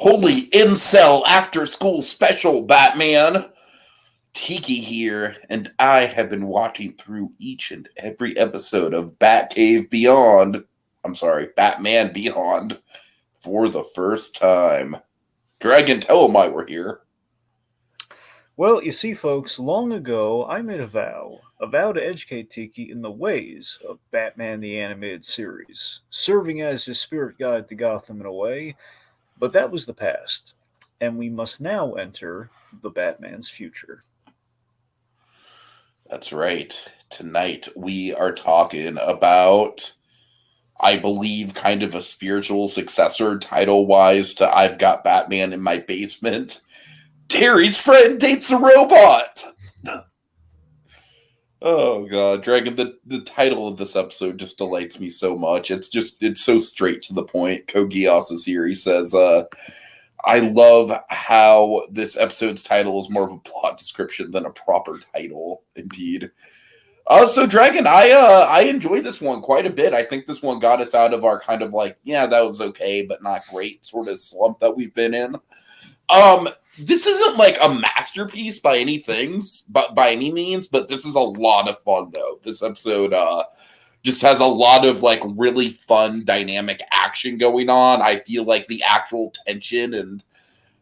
Holy incel after school special, Batman. Tiki here, and I have been watching through each and every episode of Batcave Beyond. I'm sorry, Batman Beyond for the first time. Dragon, tell him why we're here. Well, you see, folks, long ago I made a vow to educate Tiki in the ways of Batman the Animated Series, serving as his spirit guide to Gotham in a way, but that was the past, and we must now enter the Batman's future. That's right. Tonight we are talking about, I believe, kind of a spiritual successor title wise to I've Got Batman in My Basement. Terry's friend dates a robot. Oh god, Dragon, the title of this episode just delights me so much. It's so straight to the point. Kogias is here. He says, I love how this episode's title is more of a plot description than a proper title, indeed. So Dragon, I enjoyed this one quite a bit. I think this one got us out of our kind of like, yeah, that was okay, but not great sort of slump that we've been in. This isn't like a masterpiece by any things, but by any means, but this is a lot of fun though. This episode just has a lot of like really fun dynamic action going on. I feel like the actual tension and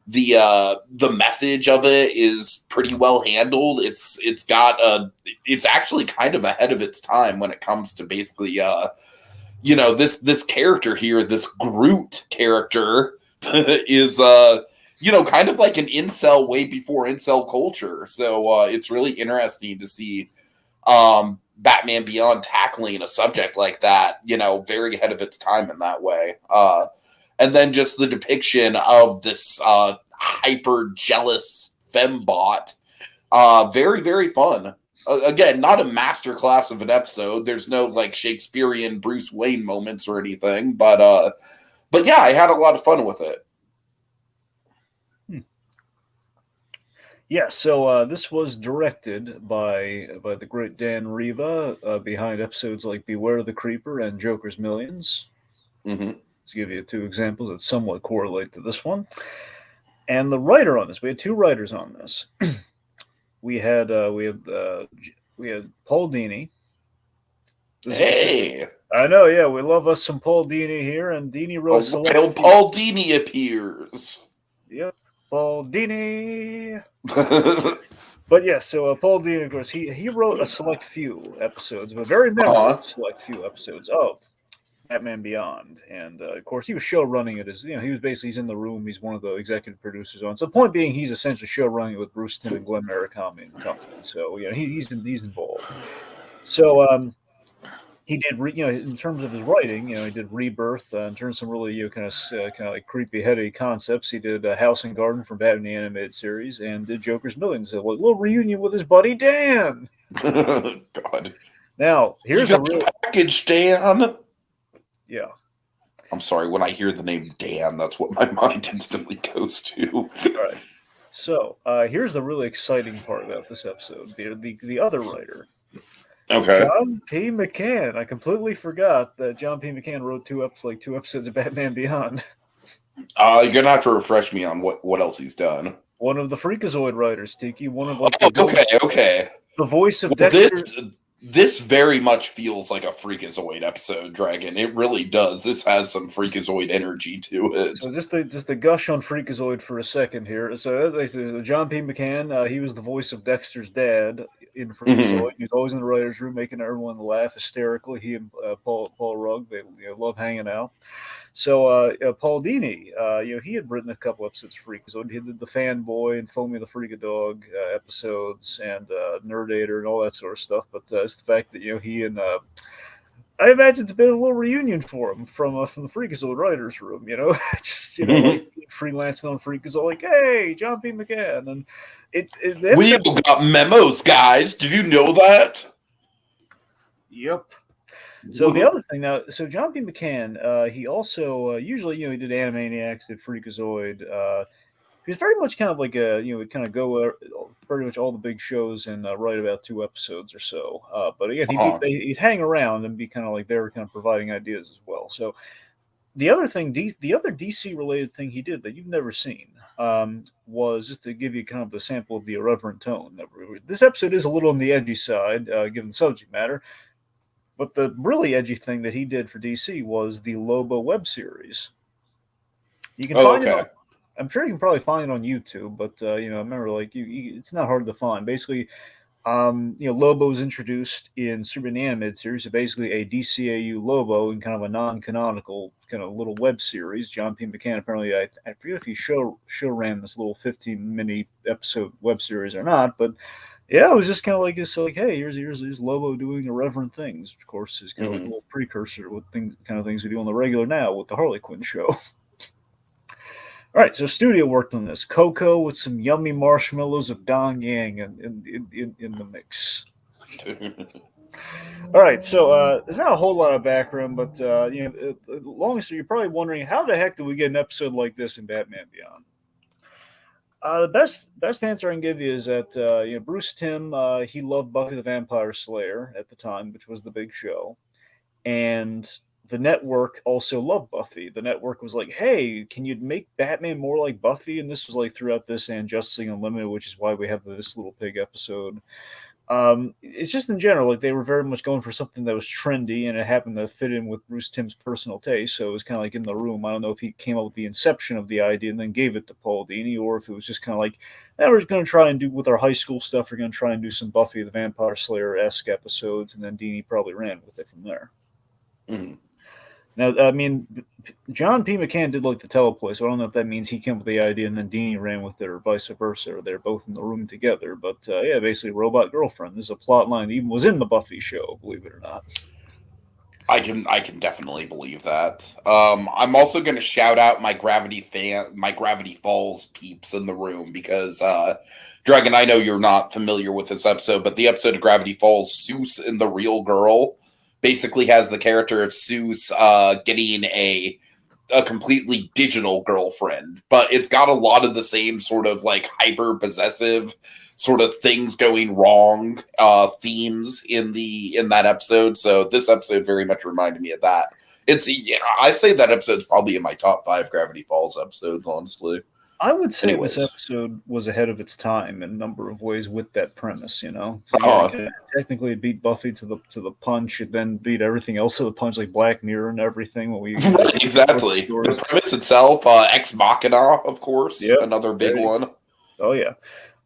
the message of it is pretty well handled. It's actually kind of ahead of its time when it comes to basically this character here, this Groote character is kind of like an incel way before incel culture. So it's really interesting to see Batman Beyond tackling a subject like that, very ahead of its time in that way. And then just the depiction of this hyper jealous fembot. Very, very fun. Again, not a masterclass of an episode. There's no like Shakespearean Bruce Wayne moments or anything, but yeah, I had a lot of fun with it. Yeah, so this was directed by the great Dan Riva, behind episodes like Beware the Creeper and Joker's Millions. Mm-hmm. To give you two examples that somewhat correlate to this one. And the writer on this, we had two writers on this. we had Paul Dini. Hey, I know, yeah, we love us some Paul Dini here, and Dini wrote Paul Dini appears. Yep, Paul Dini. But yeah, so Paul Dini, of course, he wrote a select few episodes, but very memorable select few episodes of Batman Beyond, and of course he was show running it as he's in the room. He's one of the executive producers on. So the point being, he's essentially show running it with Bruce Timm and Glenn Murakami and company. So he's involved. So he did in terms of his writing, he did Rebirth, in terms of some really kind of like creepy heady concepts. He did House and Garden from Batman the Animated Series, and did Joker's Millions, a little reunion with his buddy Dan. God. Now here's the real package, Dan. Yeah. I'm sorry, when I hear the name Dan, that's what my mind instantly goes to. All right. So here's the really exciting part about this episode. The other writer. Okay. John P. McCann. I completely forgot that John P. McCann wrote two episodes of Batman Beyond. You're gonna have to refresh me on what else he's done. One of the Freakazoid writers, Tiki. One of okay. The voice of Dexter. This very much feels like a Freakazoid episode, Dragon. It really does. This has some Freakazoid energy to it. So just the gush on Freakazoid for a second here. So John P. McCann, he was the voice of Dexter's dad in Freakazoid. Mm-hmm. He was always in the writers' room, making everyone laugh hysterically. He and Paul Rugg, they love hanging out. So Paul Dini, he had written a couple episodes of Freakazoid. He did the Fanboy and Foamy the Freakadog episodes, and Nerdator and all that sort of stuff. But it's the fact that he and I imagine it's been a little reunion for him from the Freakazoid writers' room. Just mm-hmm. like freelancing on Freakazoid, like, hey, John P. McCann, and we've got memos, guys. Did you know that? Yep. So the other thing now, so John P. McCann, he also usually he did Animaniacs, did Freakazoid. He was very much kind of like would kind of go pretty much all the big shows and write about 2 episodes or so. But again, he'd hang around and be kind of like they were kind of providing ideas as well. So The other thing, the other DC related thing he did that you've never seen, was just to give you kind of a sample of the irreverent tone. This episode is a little on the edgy side, given the subject matter, but the really edgy thing that he did for DC was the Lobo web series. You can Oh, find it okay. on. I'm sure you can probably find it on YouTube, but remember, like it's not hard to find. Basically, Lobo is introduced in Superman the Animated Series, so basically a DCAU Lobo in kind of a non-canonical kind of little web series. John P. McCann apparently, I forget if he show ran this little 15 mini episode web series or not, but yeah, it was just kind of like this, like, hey, here's Lobo doing irreverent things. Of course, is kind of like a little precursor with kind of things we do on the regular now with the Harley Quinn show. All right, so studio worked on this. Cocoa with some yummy marshmallows of Dong Yang in the mix. All right, so there's not a whole lot of background, but long story, you're probably wondering how the heck did we get an episode like this in Batman Beyond? The best answer I can give you is that Bruce Timm, he loved Buffy the Vampire Slayer at the time, which was the big show, and the network also loved Buffy. The network was like, "Hey, can you make Batman more like Buffy?" And this was like throughout this and Justice League Unlimited, which is why we have this little pig episode. It's just in general, like they were very much going for something that was trendy, and it happened to fit in with Bruce Timm's personal taste. So it was kind of like in the room. I don't know if he came up with the inception of the idea and then gave it to Paul Dini, or if it was just kind of like, we're going to try and do with our high school stuff. We're going to try and do some Buffy the Vampire Slayer esque episodes, and then Dini probably ran with it from there. Mm-hmm. Now, I mean, John P. McCann did like the teleplay, so I don't know if that means he came up with the idea and then Dini ran with it, or vice versa, or they're both in the room together. But yeah, basically, Robot Girlfriend. This is a plot line that even was in the Buffy show, believe it or not. I can definitely believe that. I'm also going to shout out my Gravity Falls peeps in the room because Dragon, I know you're not familiar with this episode, but the episode of Gravity Falls, Seuss and the Real Girl, basically has the character of Seuss getting a completely digital girlfriend, but it's got a lot of the same sort of like hyper possessive sort of things going wrong themes in that episode. So this episode very much reminded me of that. I say that episode's probably in my top 5 Gravity Falls episodes, honestly. I would say this episode was ahead of its time in a number of ways with that premise. Technically it beat Buffy to the punch. It then beat everything else to the punch, like Black Mirror and everything. Exactly. The premise itself, Ex Machina, of course, another big one. Oh yeah.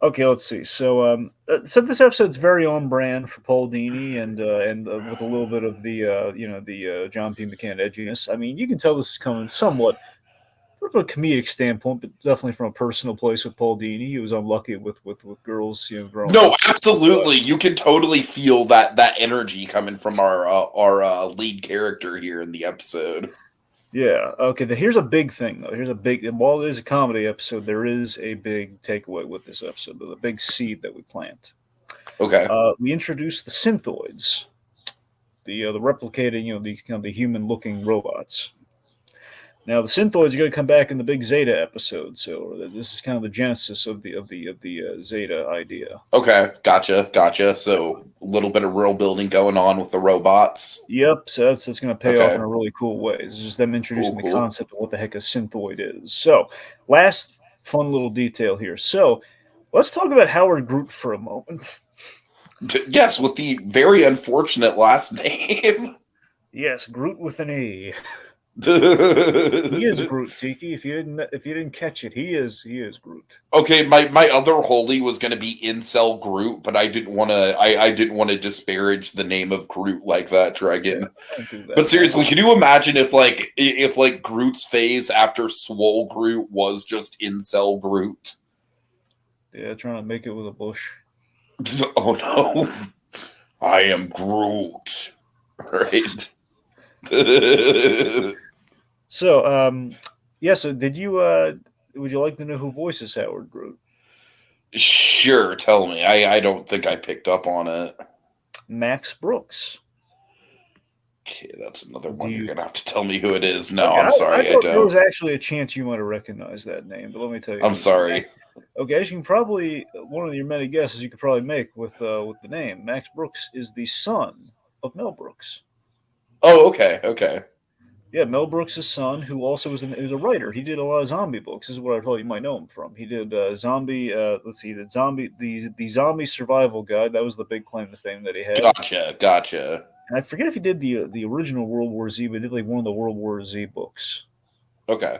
Okay, let's see. So this episode's very on brand for Paul Dini, and with a little bit of the John P. McCann edginess. I mean, you can tell this is coming somewhat from a comedic standpoint, but definitely from a personal place with Paul Dini. He was unlucky with girls, growing up. No, absolutely. You can totally feel that energy coming from our lead character here in the episode. Yeah. Okay. Here's a big thing, though. While it is a comedy episode, there is a big takeaway with this episode, the big seed that we plant. Okay. We introduce the synthoids, the replicating, the human-looking robots. Now, the synthoids are going to come back in the big Zeta episode, so this is kind of the genesis of the Zeta idea. Okay, gotcha. So a little bit of world building going on with the robots. Yep, so that's going to pay off in a really cool way. It's just them introducing the concept of what the heck a synthoid is. So, last fun little detail here. So, let's talk about Howard Groote for a moment. Yes, with the very unfortunate last name. Yes, Groote with an E. He is Groote, Tiki. If you didn't catch it, he is Groote. Okay, my other holy was going to be Incel Groot, but I didn't want to disparage the name of Groot like that, Dragon. Yeah, but seriously, can you imagine if Groot's phase after Swole Groot was just Incel Groot? Yeah, trying to make it with a bush. Oh no, I am Groot. Right. So, so did you, would you like to know who voices Howard Groote? Sure, tell me. I don't think I picked up on it. Max Brooks. Okay, that's another one. You're going to have to tell me who it is. No, okay, I'm sorry, I don't. There was actually a chance you might have recognized that name, but let me tell you. I'm sorry. Okay, as you can probably, one of your many guesses you could probably make with the name, Max Brooks is the son of Mel Brooks. Oh, okay. Yeah, Mel Brooks' son, who also was a writer. He did a lot of zombie books. This is what I thought you might know him from. He did zombie. Let's see, the zombie survival guide. That was the big claim to fame that he had. Gotcha. And I forget if he did the original World War Z, but he did like one of the World War Z books. Okay.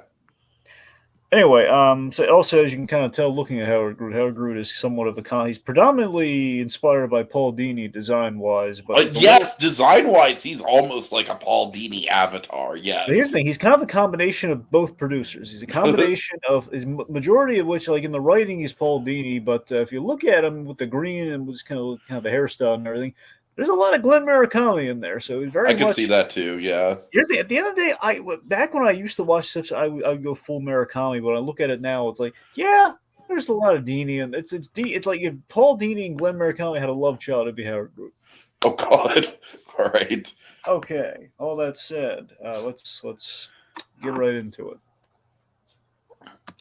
Anyway, so also as you can kind of tell, looking at Howard Groote is somewhat of a he's predominantly inspired by Paul Dini design wise, but yes, design wise, he's almost like a Paul Dini avatar. Yes. But here's the thing: he's kind of a combination of both producers. He's a combination of his majority of which, like in the writing, he's Paul Dini. But if you look at him with the green and with kind of the hairstyle and everything, there's a lot of Glenn Murakami in there. So he's very. I can see that too. Yeah. Here's the at the end of the day, back when I used to watch stuff, I would go full Murakami. But when I look at it now, it's like, yeah, there's a lot of Dini, and it's like if Paul Dini and Glenn Murakami had a love child, it'd be Howard Groote. Oh God! All right. Okay. All that said, let's get right into it.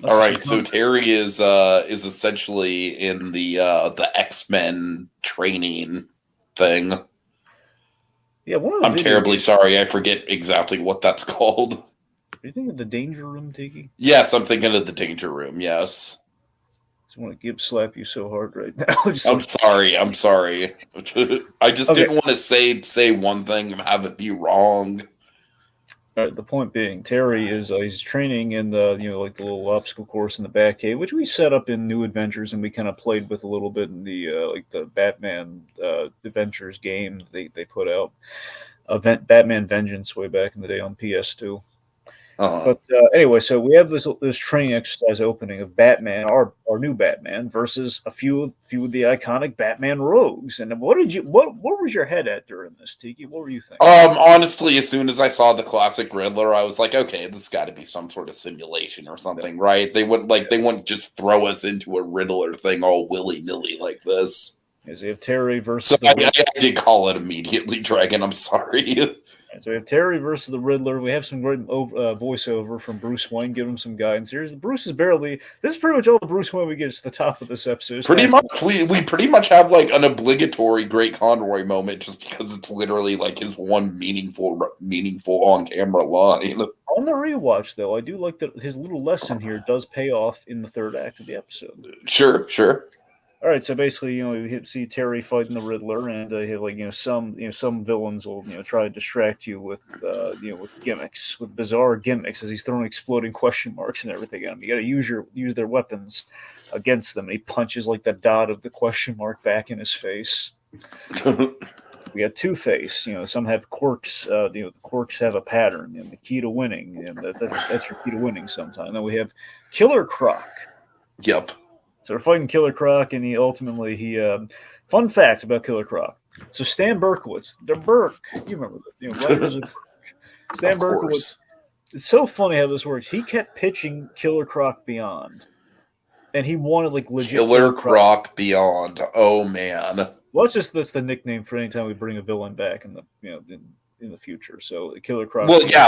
All right. So Terry is essentially in the X-Men training thing. Yeah, I'm terribly sorry. I forget exactly what that's called. Are you thinking of the Danger Room, Tiki? Yes, I'm thinking of the Danger Room. Yes. I just want to slap you so hard right now. I'm sorry. I just didn't want to say one thing and have it be wrong. All right, the point being, Terry is he's training in the like the little obstacle course in the Batcave, which we set up in New Adventures and we kind of played with a little bit in the like the Batman Adventures game they put out, Batman Vengeance way back in the day on PS2. But anyway, so we have this training exercise opening of Batman, our new Batman, versus a few of the iconic Batman rogues. And what was your head at during this, Tiki? What were you thinking? Honestly, as soon as I saw the classic Riddler, I was like, okay, this has got to be some sort of simulation or something, right? They wouldn't just throw us into a Riddler thing all willy-nilly like this. As we have Terry versus. So I did call it immediately, Dragon. I'm sorry. So we have Terry versus the Riddler. We have some great voiceover from Bruce Wayne. Give him some guidance. This is pretty much all the Bruce Wayne we get to the top of this episode. Pretty much, we pretty much have like an obligatory Great Conroy moment just because it's literally like his one meaningful on-camera line. On the rewatch, though, I do like that his little lesson here does pay off in the third act of the episode. Sure. All right, so basically, you see Terry fighting the Riddler, and some villains will try to distract you with with gimmicks, with bizarre gimmicks, as he's throwing exploding question marks and everything at him. You got to use their weapons against them. And he punches like the dot of the question mark back in his face. We got Two-Face. Some have quirks. The quirks have a pattern, and the key to winning, and that's your key to winning. Sometimes. Then we have Killer Croc. Yep. So we're fighting Killer Croc, and he fun fact about Killer Croc. So Stan Berkowitz, the Burke, you remember that, writers of Burke. Stan Berkowitz. It's so funny how this works. He kept pitching Killer Croc Beyond, and he wanted like legit Killer Croc Beyond. Oh man. Well, that's the nickname for any time we bring a villain back in the future. So Killer Croc. Well, yeah,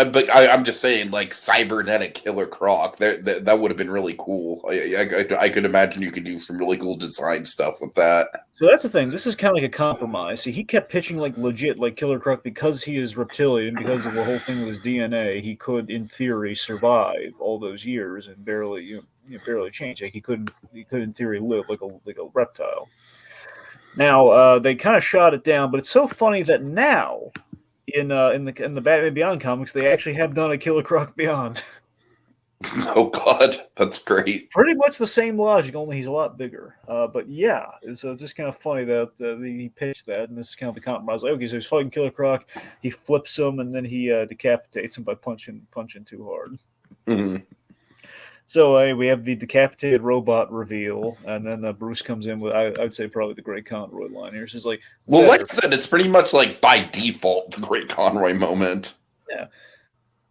but I'm just saying, like cybernetic Killer Croc. That would have been really cool. I could imagine you could do some really cool design stuff with that. So that's the thing. This is kind of like a compromise. See, he kept pitching like legit, like Killer Croc, because he is reptilian, because of the whole thing with his DNA. He could, in theory, survive all those years and barely change. Like he could in theory live like a reptile. Now they kind of shot it down, but it's so funny that now. In the Batman Beyond comics, they actually have done a Killer Croc Beyond. Oh God, that's great. Pretty much the same logic, only he's a lot bigger. But yeah, so it's just kind of funny that he pitched that, and this is kind of the compromise. Like, okay, so he's fighting Killer Croc, he flips him, and then he decapitates him by punching too hard. Mm-hmm. So we have the decapitated robot reveal, and then Bruce comes in with, I'd say, probably the Great Conroy line here. It's just like, well, like I said, it's pretty much like by default the Great Conroy moment. Yeah,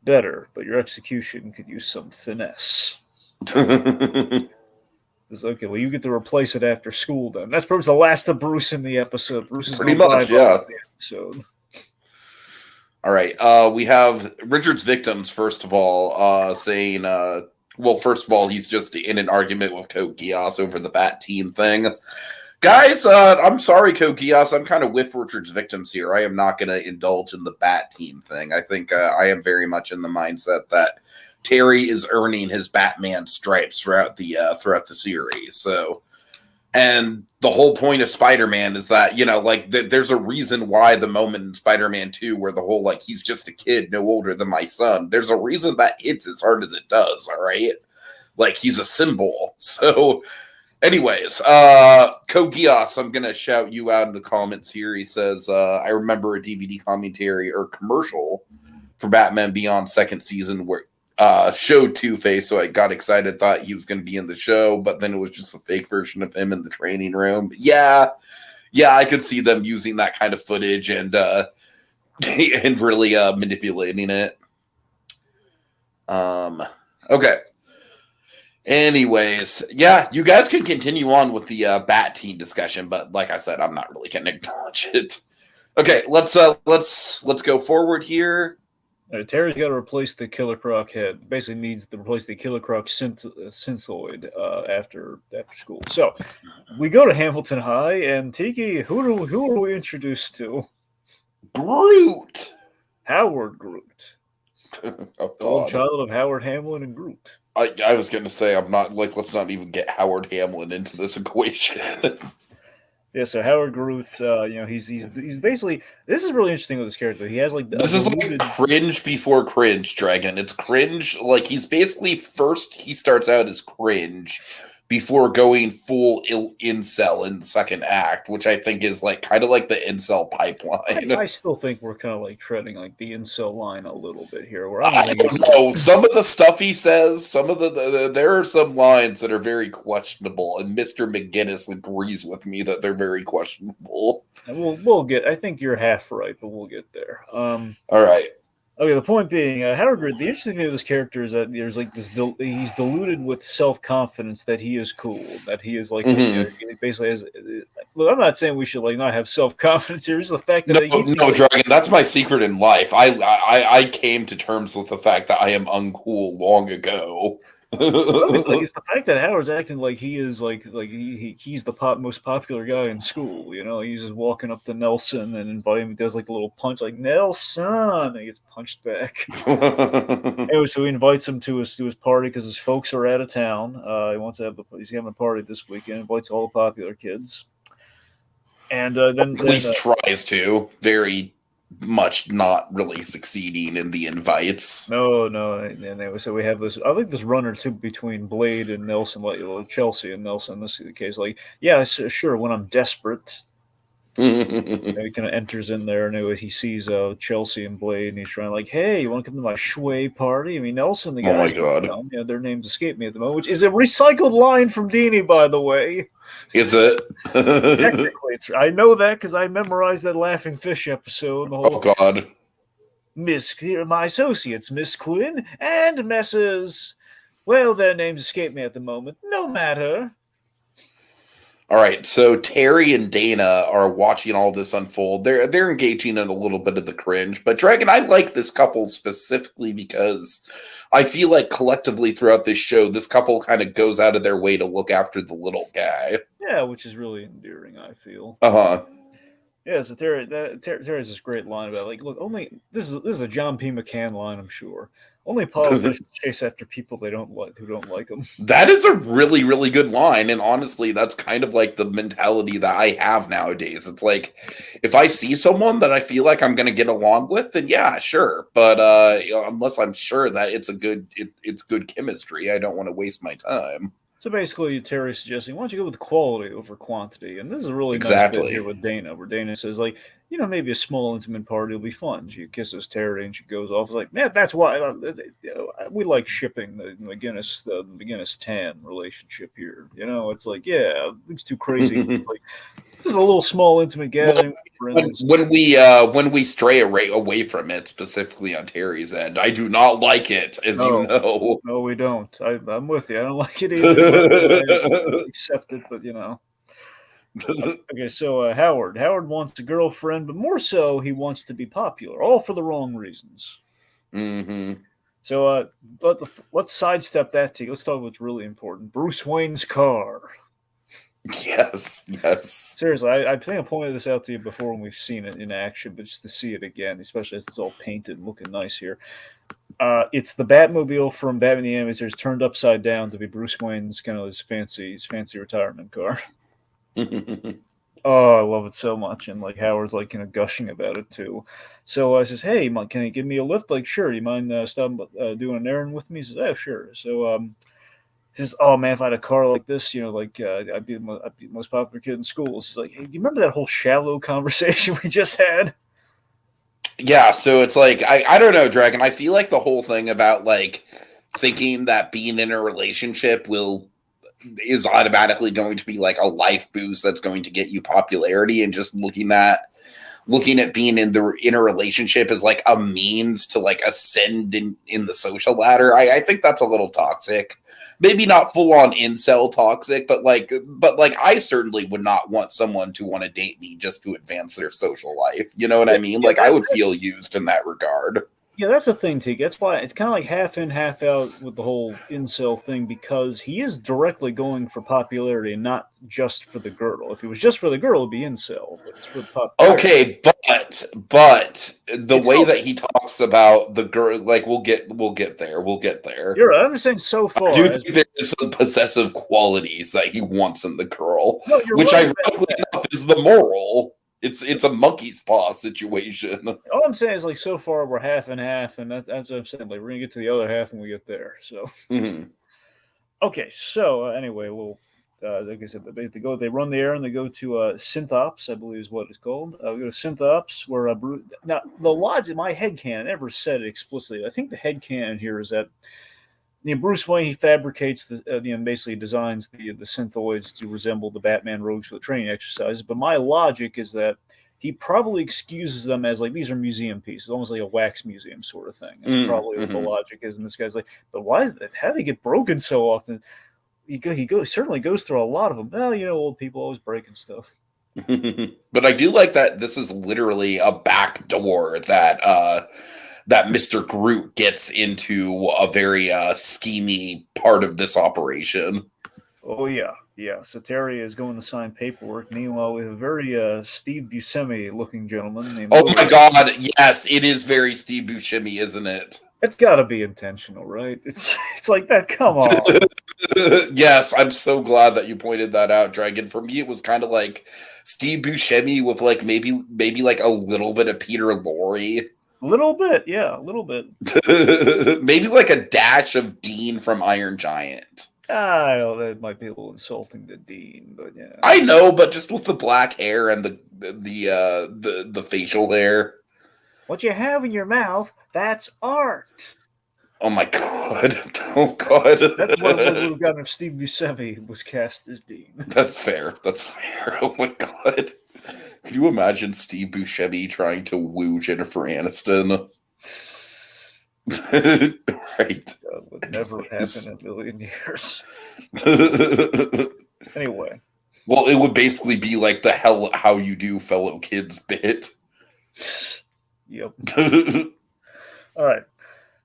better, but your execution could use some finesse. It's okay. Well, you get to replace it after school. Then that's probably the last of Bruce in the episode. Bruce is pretty much, yeah. The episode. All right, we have Richard's victims. First of all, saying. Well, first of all, he's just in an argument with Code Geass over the Bat Teen thing. Guys, I'm sorry, Kogias. I'm kind of with Richard's victims here. I am not going to indulge in the Bat Team thing. I think I am very much in the mindset that Terry is earning his Batman stripes throughout the series. So, and the whole point of Spider-Man is that, there's a reason why the moment in Spider-Man 2 where the whole, he's just a kid no older than my son, there's a reason that hits as hard as it does, all right? He's a symbol. So, anyways, Kogias, I'm going to shout you out in the comments here. He says, I remember a DVD commentary or commercial for Batman Beyond second season where showed Two-Face, so I got excited, thought he was going to be in the show, but then it was just a fake version of him in the training room. But yeah, I could see them using that kind of footage and and really manipulating it. Okay. Anyways, yeah, you guys can continue on with the Bat Team discussion, but like I said, I'm not really going to acknowledge it. Okay, let's go forward here. Terry's got to replace the Killer Croc head. Basically, needs to replace the Killer Croc synthoid after school. So we go to Hamilton High, and Tiki, who are we introduced to? Groote. Howard Groote. Oh, the old child of Howard Hamlin and Groote. I was going to say, I'm not let's not even get Howard Hamlin into this equation. Yeah, so Howard Groote, he's basically, this is really interesting with this character. He has this is cringe before cringe, Dragon. It's cringe. He's basically first he starts out as cringe before going full incel in the second act, which I think is kind of like the incel pipeline. I still think we're kind of treading the incel line a little bit here. Where I don't know. Some of the stuff he says, some of there are some lines that are very questionable, and Mr. McGinnis agrees with me that they're very questionable. And we'll get. I think you're half right, but we'll get there. All right. Okay, the point being, Howard Groote, the interesting thing with this character is that there's this, he's deluded with self-confidence that he is cool, that he is he basically has, look, I'm not saying we should not have self-confidence here, it's the fact that no, Dragon, that's my secret in life. I came to terms with the fact that I am uncool long ago. It's the fact that Howard's acting like he is he's the most popular guy in school. He's just walking up to Nelson and inviting him. He does a little punch, Nelson, and he gets punched back. Anyway, so he invites him to his party because his folks are out of town. He wants to have he's having a party this weekend. Invites all the popular kids, and then at least tries to very much not really succeeding in the invites. No. And so we have this, I think this runner too between Blade and Nelson, Chelsea and Nelson. This is the case. Yeah, sure. When I'm desperate, he kind of enters in there. And he sees Chelsea and Blade, and he's trying hey, you want to come to my shway party? I mean, Nelson, the guy. Oh my god. Yeah, their names escape me at the moment, which is a recycled line from Dini, by the way. Is it? Technically, I know that because I memorized that Laughing Fish episode. Oh God! My associates, Miss Quinn and Messrs. Well, their names escape me at the moment. No matter. All right, so Terry and Dana are watching all this unfold. They're engaging in a little bit of the cringe, but Dragon, I like this couple specifically because I feel like collectively throughout this show, this couple kind of goes out of their way to look after the little guy. Yeah, which is really endearing, I feel. Yeah, so Terry has this great line about look, only this is a John P. McCann line, I'm sure. Only politicians chase after people they don't like who don't like them. That is a really, really good line, and honestly, that's kind of the mentality that I have nowadays. It's if I see someone that I feel like I'm going to get along with, then yeah, sure. But unless I'm sure that it's good chemistry, I don't want to waste my time. So basically, Terry's suggesting, why don't you go with quality over quantity? And this is a really nice bit here with Dana, where Dana says, maybe a small intimate party will be fun. She kisses Terry and she goes off. It's yeah, that's why we like shipping the McGinnis Tan relationship here. It's yeah, these two crazy. This is a little small intimate gathering. When we stray away from it, specifically on Terry's end, I do not like it, as you know. No, we don't. I'm with you. I don't like it either. Accept it, but Okay, so Howard wants a girlfriend, but more so, he wants to be popular, all for the wrong reasons. Mm-hmm. So let's sidestep that. Let's talk about what's really important. Bruce Wayne's car. Yes, yes. Seriously, I think I pointed this out to you before when we've seen it in action, but just to see it again, especially as it's all painted and looking nice here. It's the Batmobile from Batman the Animated Series turned upside down to be Bruce Wayne's kind of his fancy retirement car. Oh, I love it so much, and like Howard's like gushing about it too. So I says, "Hey, can you give me a lift?" Like, sure. Do you mind stopping doing an errand with me? He says, "Oh, sure." So he says, "Oh man, if I had a car like this, like I'd be I'd be the most popular kid in school." He's like, "Hey, do you remember that whole shallow conversation we just had?" Yeah, so it's like I don't know, Dragon. I feel like the whole thing about like thinking that being in a relationship is automatically going to be like a life boost that's going to get you popularity, and just looking at being in a relationship as like a means to like ascend in the social ladder. I think that's a little toxic. Maybe not full on incel toxic, but like I certainly would not want someone to want to date me just to advance their social life. You know what I mean? Like I would feel used in that regard. Yeah, that's the thing, Tiki. That's why it's kind of like half in, half out with the whole incel thing, because he is directly going for popularity and not just for the girl. If it was just for the girl, it'd be incel, but it's for the popularity. Okay, but the way that he talks about the girl, like we'll get there. We'll get there. You're right. I'm just saying so far. I do think there is some possessive qualities that he wants in the girl, No, you're which right ironically enough is the moral. It's a monkey's paw situation. All I'm saying is like so far we're half and half, and that's what I'm saying. Like we're gonna get to the other half when we get there. So okay, so anyway, well, like I said, they run the errand. They go to Synthops, I believe is what it's called. We go to Synthops, where now the logic, my headcanon never said it explicitly. I think the headcanon here is that Bruce Wayne, he fabricates basically designs the synthoids to resemble the Batman rogues for the training exercises. But my logic is that he probably excuses them as like these are museum pieces, almost like a wax museum sort of thing. That's probably what the logic is. And this guy's like, but how do they get broken so often? He certainly goes through a lot of them. Well, old people always breaking stuff. But I do like that this is literally a back door that Mr. Groote gets into a very schemy part of this operation. Oh yeah. So Terry is going to sign paperwork. Meanwhile, we have a very Steve Buscemi looking gentleman named. Oh my God! Yes, it is very Steve Buscemi, isn't it? It's got to be intentional, right? It's like that. Come on. Yes, I'm so glad that you pointed that out, Dragon. For me, it was kind of like Steve Buscemi with like maybe like a little bit of Peter Lorre. A little bit, yeah, a little bit. Maybe like a dash of Dean from Iron Giant. I know that might be a little insulting to Dean, but yeah. I know, but just with the black hair and the facial hair. What you have in your mouth, that's art. Oh my God! Oh God! That's what would have gotten if Steve Buscemi was cast as Dean. That's fair. Oh my God! Could you imagine Steve Buscemi trying to woo Jennifer Aniston? Right. That would never happen in a million years. Anyway. Well, it would basically be like the hell how you do fellow kids bit. Yep. All right.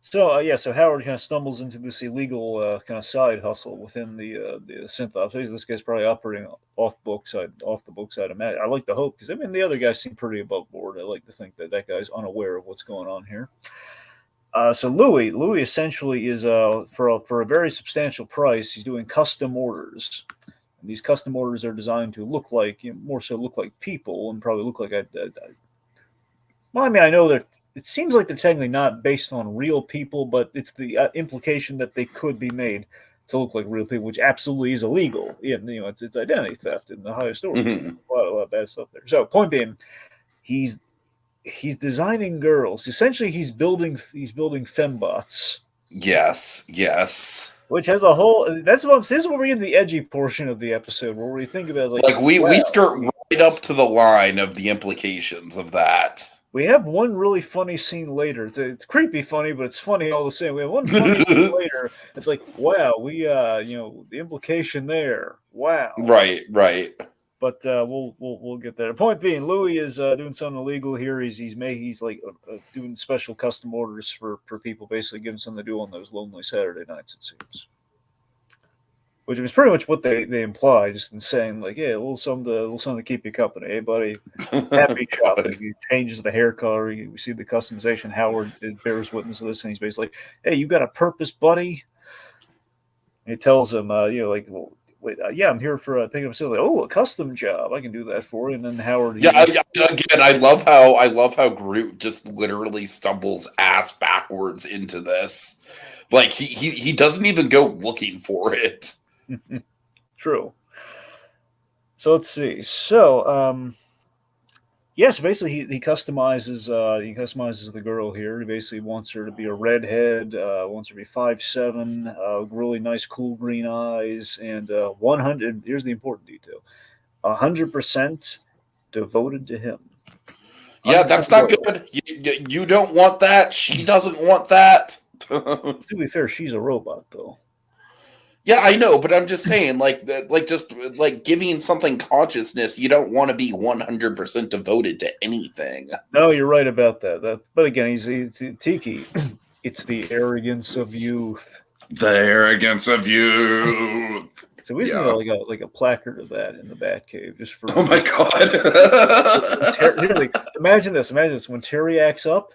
So so Howard kind of stumbles into this illegal kind of side hustle within the Synthops. This guy's probably operating off the book side. I like to hope, because I mean the other guys seem pretty above board. I like to think that guy's unaware of what's going on here. So Louis essentially is for a very substantial price. He's doing custom orders. And these custom orders are designed to look like more so look like people, and probably look like well, I mean, I know that it seems like they're technically not based on real people, but it's the implication that they could be made to look like real people, which absolutely is illegal. Yeah, it's identity theft in the highest order. A lot of bad stuff there. So, point being, he's designing girls. Essentially, he's building fembots. Yes. Which has a whole. This is where we're in the edgy portion of the episode, where we think about we skirt right up to the line of the implications of that. We have one really funny scene later. It's creepy funny, but it's funny all the same. We have one funny scene later. It's like, wow, we the implication there. Wow. Right. But we'll get there. The point being, Louis is doing something illegal here. He's like doing special custom orders for people, basically giving something to do on those lonely Saturday nights, it seems. which is pretty much what they imply, just in saying like, yeah, a little something to keep you company, hey buddy. Happy shopping. He changes the hair color. We see the customization. Howard bears witness to this, and he's basically like, hey, you got a purpose, buddy? And he tells him, like, well, wait, yeah, I'm here for picking up something. Oh, a custom job. I can do that for you. And then Howard. Again, I love how Groot just literally stumbles ass backwards into this. Like he doesn't even go looking for it. True. So let's see. So yes, basically he customizes the girl here. He basically wants her to be a redhead, wants her to be 5'7", really nice cool green eyes, and 100. Here's the important detail: 100% devoted to him. Yeah, that's not good. You don't want that. She doesn't want that. To be fair, she's a robot, though. Yeah, I know, but I'm just saying, just giving something consciousness, you don't want to be 100% devoted to anything. No, you're right about that. But again, he's Tiki. It's the arrogance of youth. The arrogance of youth. So we just need like a placard of that in the Batcave, just for. Oh my god! Imagine this. When Terry acts up,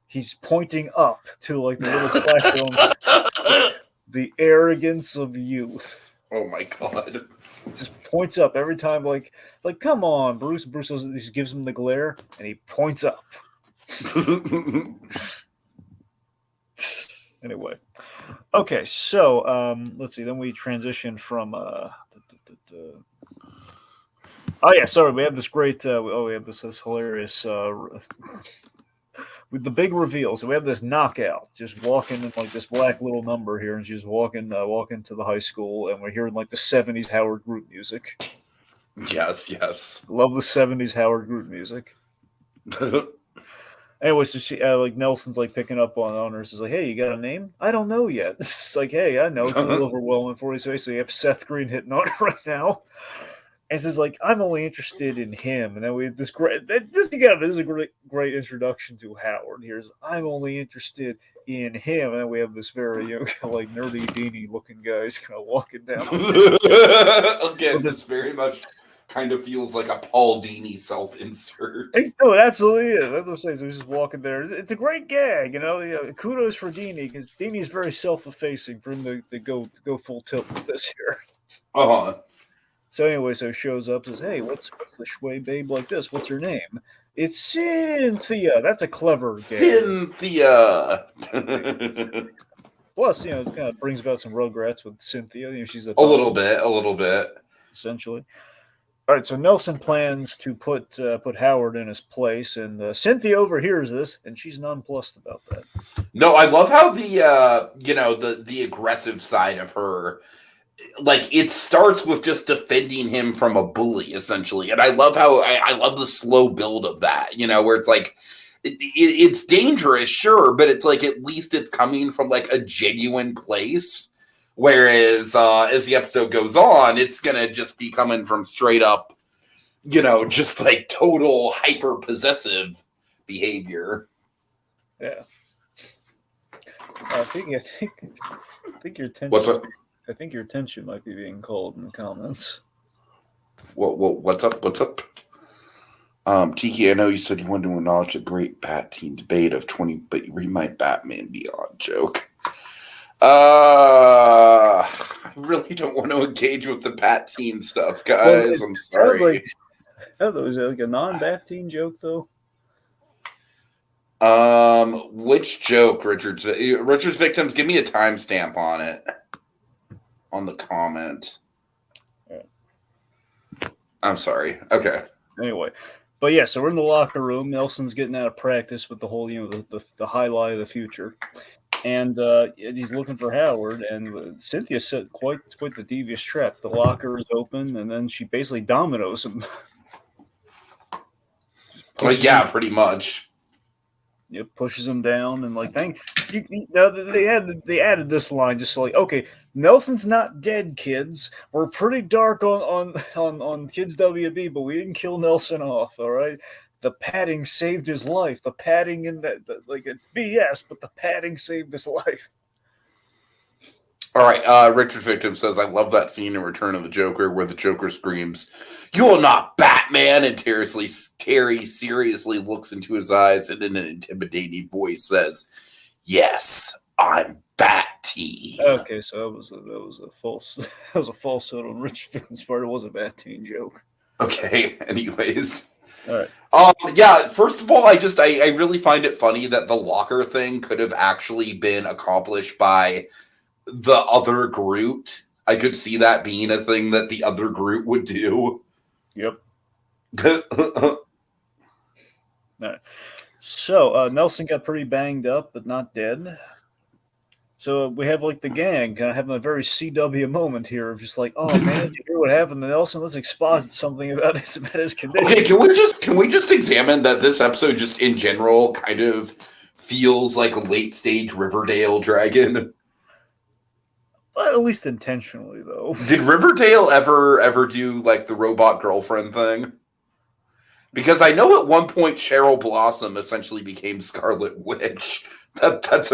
he's pointing up to like the little placard. The arrogance of youth. Oh my god! Just points up every time, like come on, Bruce. Bruce just gives him the glare, and he points up. Anyway, okay, so let's see. Then we transition from. Oh yeah, sorry. We have this great. We have this hilarious. With the big reveal, so we have this knockout, just walking in like this black little number here, and she's walking to the high school, and we're hearing like the '70s Howard Groote music. Yes. Love the '70s Howard Groote music. Anyway, so she like Nelson's like picking up on her. She's like, "Hey, you got a name? I don't know yet." It's like, "Hey, I know." It's a little overwhelming for you. So basically, you have Seth Green hitting on her right now. And says like, "I'm only interested in him." And then we have this great. This is a great introduction to Howard. Here's, "I'm only interested in him," and then we have this very like nerdy beanie looking guys kind of walking down. Again, this very much kind of feels like a Paul Dini self-insert. No, it absolutely is. That's what I'm saying. So he's just walking there. It's a great gag, Kudos for Dini, because Dini's very self-effacing for him to go full tilt with this here. So anyway, so he shows up, says, "Hey, what's the shui babe like this? What's her name?" "It's Cynthia." That's a clever gag. Cynthia. Plus, it kind of brings about some Rugrats with Cynthia. She's a little bit, essentially. All right, so Nelson plans to put Howard in his place, and Cynthia overhears this, and she's nonplussed about that. No, I love how the aggressive side of her. Like, it starts with just defending him from a bully, essentially. And I love how I love the slow build of that, where it's like, it's dangerous, sure, but it's like, at least it's coming from like a genuine place. Whereas, as the episode goes on, it's going to just be coming from straight up, just like total hyper possessive behavior. Yeah. I think your attention. What's up? I think your attention might be being called in the comments. What's up? Tiki, I know you said you wanted to acknowledge the great Bat Team debate of 20, but read my Batman Beyond joke. I really don't want to engage with the Bat Teen stuff, guys. I'm sorry. Was it like a non-Bat Teen joke, though? Which joke, Richard's victims? Give me a timestamp on it. On the comment. I'm sorry. Okay. Anyway, but yeah, so we're in the locker room. Nelson's getting out of practice with the whole, the highlight of the future, and he's looking for Howard. And Cynthia set quite the devious trap. The locker is open, and then she basically dominoes him. Pretty much. Pushes him down, and like, they added this line just like, okay, Nelson's not dead, kids. We're pretty dark on Kids WB, but we didn't kill Nelson off. All right, the padding saved his life. The padding in that, like, it's BS, but the padding saved his life. All right, Richard Victim says, I love that scene in Return of the Joker where the Joker screams, "You're not Batman!" And Terry seriously looks into his eyes and in an intimidating voice says, "Yes, I'm Bat-Teen." Okay, so that was a false that was a falsehood on Richard Victim's part. It was a bad teen joke. Okay, anyways. All right. Yeah, first of all, I really find it funny that the locker thing could have actually been accomplished by the other Groote. I could see that being a thing that the other Groote would do. Yep. All right. So Nelson got pretty banged up, but not dead. So we have like the gang kind of having a very CW moment here of just like, oh man, did you hear what happened to Nelson? Let's exposit something about his condition. Okay, can we just examine that this episode just in general kind of feels like a late stage Riverdale dragon? But at least intentionally, though. Did Riverdale ever do like the robot girlfriend thing? Because I know at one point Cheryl Blossom essentially became Scarlet Witch. That's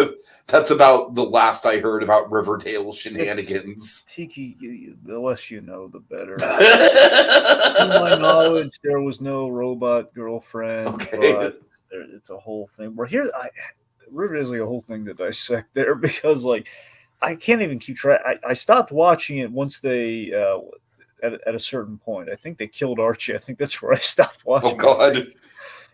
about the last I heard about Riverdale shenanigans. Tiki, the less you know, the better. To my knowledge, there was no robot girlfriend, Okay. but it's a whole thing. We're here. Riverdale's like a whole thing to dissect there because, like, I can't even keep track. I stopped watching it once they at a certain point. I think they killed Archie. I think that's where I stopped watching. Oh God! It.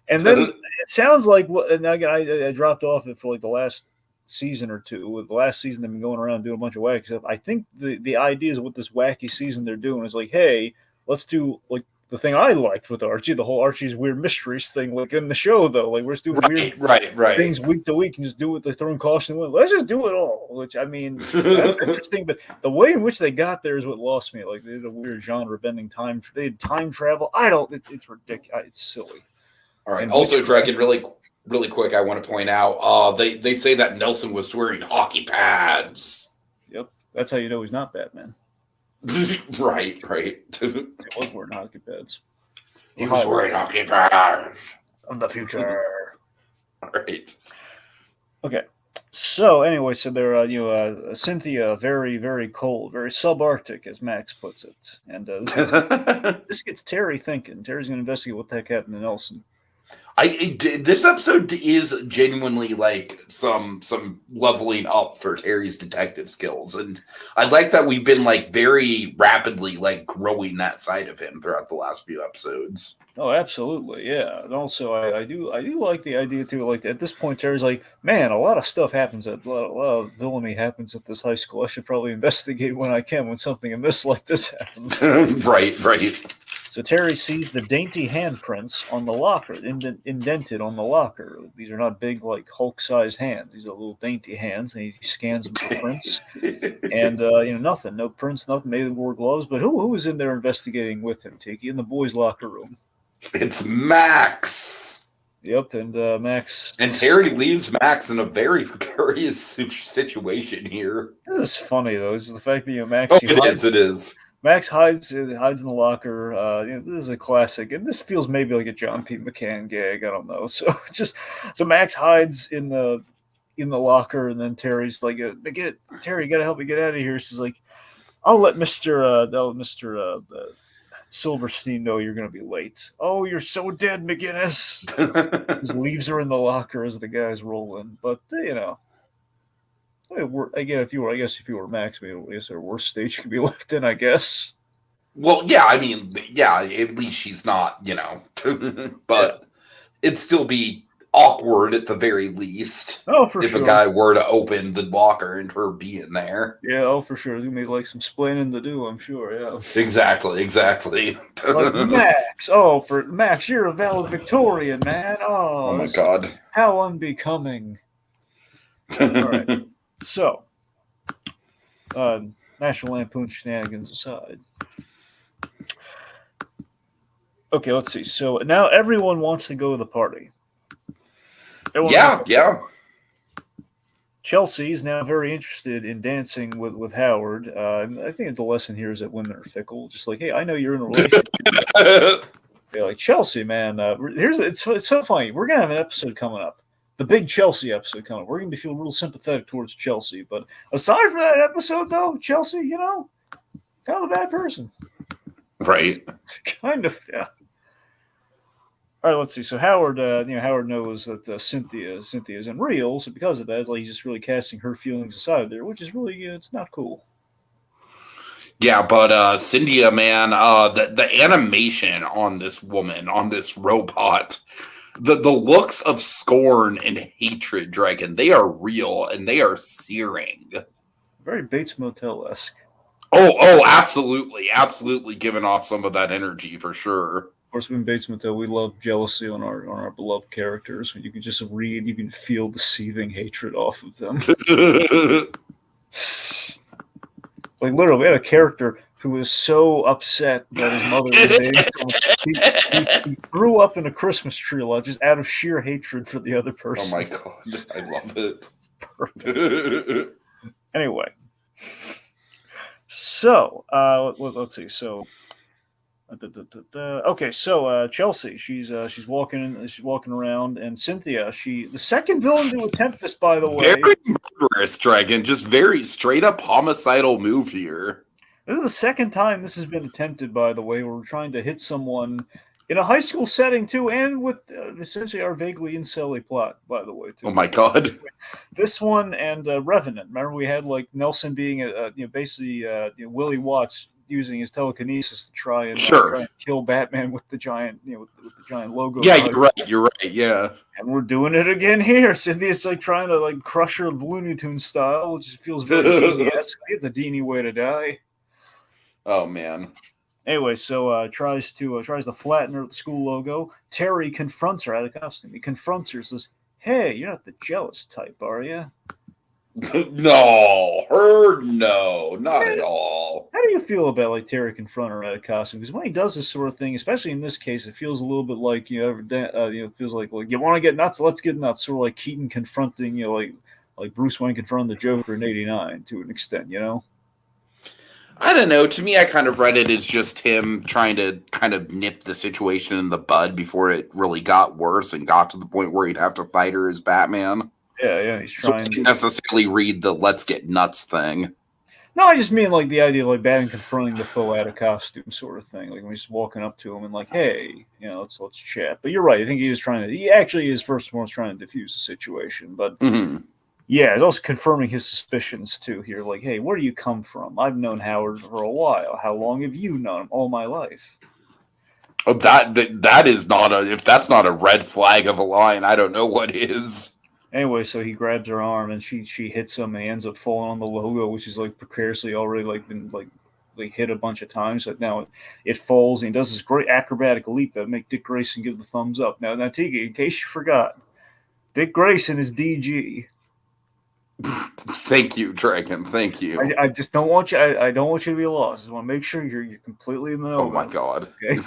And then it sounds like, and again, I dropped off it for like the last season or two. The last season they've been going around doing a bunch of wacky stuff. I think the idea is with this wacky season they're doing is like, hey, let's do like the thing I liked with Archie, the whole Archie's weird mysteries thing, like in the show though. Like we're just doing weird things week to week and just do what they're throwing caution. Let's just do it all. Which I mean, that's interesting, but the way in which they got there is what lost me. Like they did a weird genre bending time. They did time travel. It's ridiculous. It's silly. All right. And also, Dragon, really quick, I want to point out, they say that Nelson was wearing hockey pads. Yep, that's how you know he's not Batman. Right. He was wearing hockey pads. He was wearing hockey pads. Of the future. All right. Okay. So anyway, so they're Cynthia, very very cold, very subarctic, as Max puts it, and this gets Terry thinking. Terry's going to investigate what the heck happened to Nelson. This episode is genuinely like some leveling up for Terry's detective skills, and I like that we've been like very rapidly like growing that side of him throughout the last few episodes. Oh, absolutely, yeah. And also, I do like the idea too. Like at this point, Terry's like, man, a lot of stuff happens. A lot of villainy happens at this high school. I should probably investigate when I can when something amiss like this happens. Right. So Terry sees the dainty handprints on the locker, indented on the locker. These are not big, like Hulk-sized hands. These are little dainty hands, and he scans them for prints. And nothing, no prints, nothing. Maybe they wore gloves, but who was in there investigating with him, Tiki, in the boys' locker room? It's Max. Yep, and Max. And Terry leaves Max in a very precarious situation here. This is funny though. This is the fact that Max. Oh, it is. Max hides in the locker. This is a classic, and this feels maybe like a John P. McCann gag. I don't know. So Max hides in the locker, and then Terry's like, Terry, you gotta help me get out of here." She's like, "I'll let Mr. Silverstein know you're gonna be late." "Oh, you're so dead, McGinnis." Just leaves her in the locker as the guys roll in. But again, if you were Max, I guess our worst stage could be left in, I guess. Well, yeah, I mean, yeah, at least she's not, but it'd still be awkward at the very least. Oh, for sure. If a guy were to open the locker and her be in there. Yeah, oh, for sure. There's going to be like some splaining to do, I'm sure, yeah. Exactly. Like, Max, for Max, you're a valedictorian, man. Oh my God. How unbecoming. All right. So, National Lampoon shenanigans aside. Okay, let's see. So now everyone wants to go to the party. Yeah. Chelsea's now very interested in dancing with Howard. I think the lesson here is that women are fickle. Just like, hey, I know you're in a relationship. They're like, Chelsea, man. It's so funny. We're gonna have an episode coming up. the big Chelsea episode coming. We're going to be feeling real sympathetic towards Chelsea. But aside from that episode, though, Chelsea, kind of a bad person. Right. Kind of, yeah. All right, let's see. So Howard, Howard knows that Cynthia is unreal. So because of that, it's like he's just really casting her feelings aside there, which is really, it's not cool. Yeah, but Cynthia, man, the animation on this woman, on this robot, the looks of scorn and hatred, Dragon, they are real and they are searing. Very Bates Motel-esque. Oh, absolutely giving off some of that energy for sure. Of course, in Bates Motel, we love jealousy on our beloved characters. You can just read, you can feel the seething hatred off of them. Like literally, we had a character who was so upset that his mother was dead. He threw up in a Christmas tree lot just out of sheer hatred for the other person. Oh my god, I love it. Perfect. Anyway, so let's see. So, okay, so Chelsea, she's walking around, and Cynthia, the second villain to attempt this, by the way. Very murderous, Dragon. Just very straight up homicidal move here. This is the second time this has been attempted, by the way, where we're trying to hit someone in a high school setting, too, and with essentially our vaguely incel plot, by the way, too. Oh, my God. This one and Revenant. Remember, we had, like, Nelson being, basically Willie Watts using his telekinesis to try and kill Batman with the giant, with the giant logo. Yeah, you're right, yeah. And we're doing it again here. Cynthia's, like, trying to, like, crush her Looney Tunes style, which feels very Dini-esque. It's a Dini way to die. Oh man. Anyway, so tries to flatten her with the school logo. Terry confronts her out of costume. He confronts her and says, "Hey, you're not the jealous type, are you?" No, not at all. How do you feel about like Terry confronting her out of costume? Because when he does this sort of thing, especially in this case, it feels a little bit like it feels like you want to get nuts, let's get nuts. Sort of like Keaton confronting like Bruce Wayne confronting the Joker in '89 to an extent, I don't know. To me, I kind of read it as just him trying to kind of nip the situation in the bud before it really got worse and got to the point where he'd have to fight her as Batman. Yeah, he's trying. So I didn't necessarily read the "let's get nuts" thing. No, I just mean like the idea of like Batman confronting the foe out of costume sort of thing. Like when he's walking up to him and like, "Hey, let's chat." But you're right. I think he actually is first and foremost trying to defuse the situation. But yeah, he's also confirming his suspicions too here. Like, hey, where do you come from? I've known Howard for a while. How long have you known him? All my life. Oh, that is not if that's not a red flag of a line, I don't know what is. Anyway, so he grabs her arm and she hits him and he ends up falling on the logo, which is like precariously already like been like hit a bunch of times. So now it falls and he does this great acrobatic leap that make Dick Grayson give the thumbs up. Now Tiki, in case you forgot, Dick Grayson is DG. Thank you, Dragon. Thank you. I just don't want you. I don't want you to be lost. I just want to make sure you're completely in the know. Oh my God. Okay.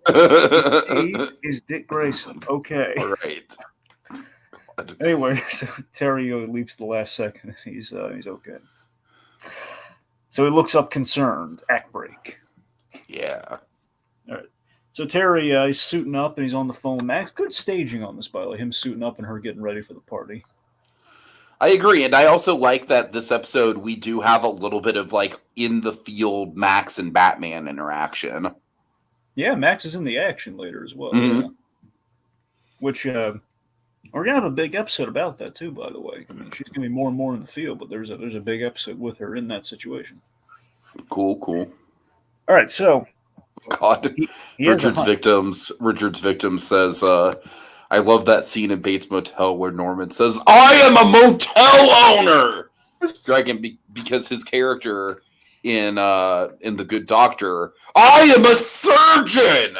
DG is Dick Grayson. Okay. All right. Anyway, so Terry leaps the last second. He's okay. So he looks up concerned. Act break. Yeah. All right. So Terry, he's suiting up and he's on the phone. Max, good staging on this, by the way. Him suiting up and her getting ready for the party. I agree, and I also like that this episode we do have a little bit of like in the field Max and Batman interaction. Yeah, Max is in the action later as well. Mm-hmm. Yeah. Which we're gonna have a big episode about that too. By the way, I mean she's gonna be more and more in the field, but there's a big episode with her in that situation. Cool. All right, so God, Richard's victim says. I love that scene in Bates Motel where Norman says, "I am a motel owner." Dragon, because his character in The Good Doctor, I am a surgeon.